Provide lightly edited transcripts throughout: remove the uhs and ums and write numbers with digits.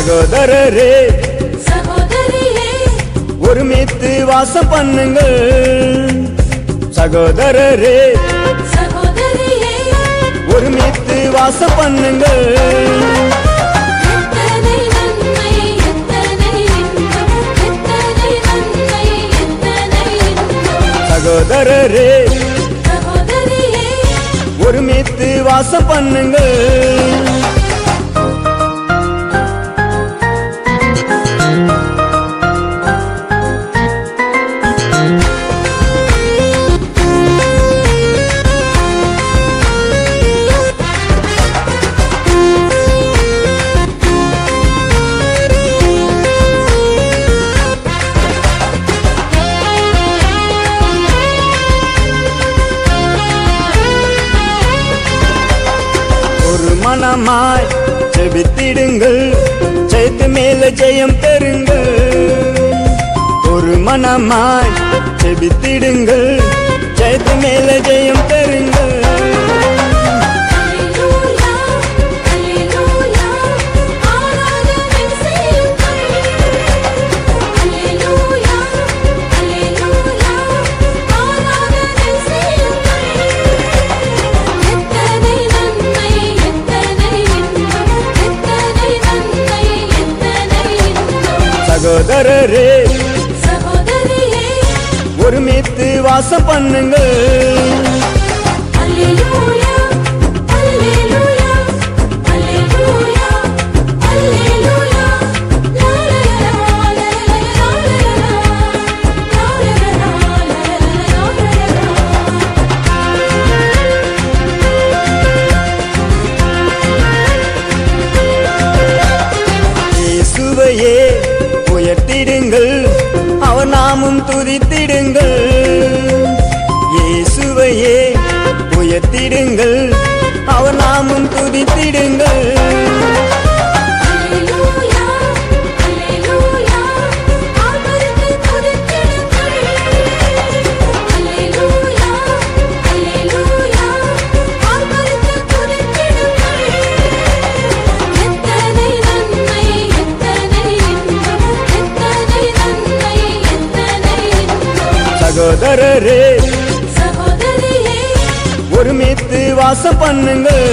சகோதரரே சகோதரியே ஒருமித்து வாசம் பண்ணுங்கள். சகோதரரே சகோதரியே ஒருமித்து வாசம் பண்ணுங்கள். சகோதரரே சகோதரியே ஒருமித்து வாசம் பண்ணுங்கள். மனமாய் ஜெபித்திடுங்கள், ஜெயத்து மேல ஜெயம் பெறுங்கள். ஒரு மனமாய் ஜெபித்திடுங்கள், ஜெயத்து மேல ஜெயம் பெறுங்கள். சகோதரரே சகோதரியே ஒருமித்து வாசம் பண்ணுங்கள். அல்லேலூயா அல்லேலூயா அல்லேலூயா அல்லேலூயா லா லா லா இயேசுவையே உயர்த்திடுங்கள், அவர் நாமும் துதித்திடுங்கள். இயேசுவையே உயர்த்திடுங்கள், அவர் நாமும் துதித்திடுங்கள். சகோதரரே சகோதரியே ஒருமித்து வாசம் பண்ணுங்கள்.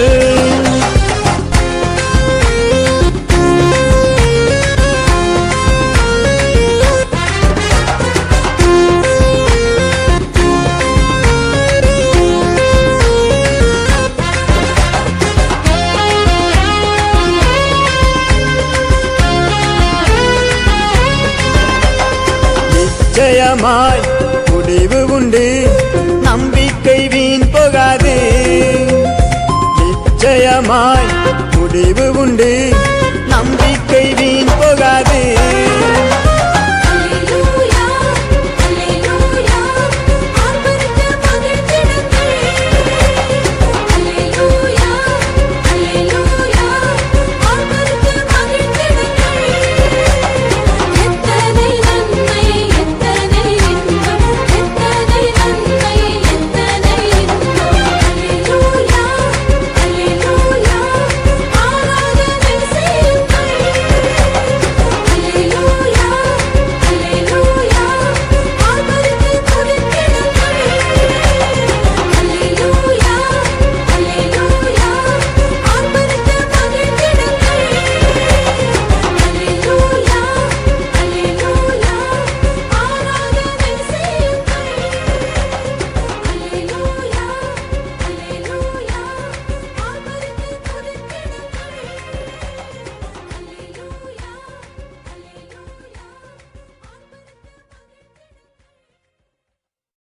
நிச்சயமாய் முடிவு உண்டு, நம்பிக்கை வீண் போகாது. நிச்சயமாய் முடிவு உண்டு,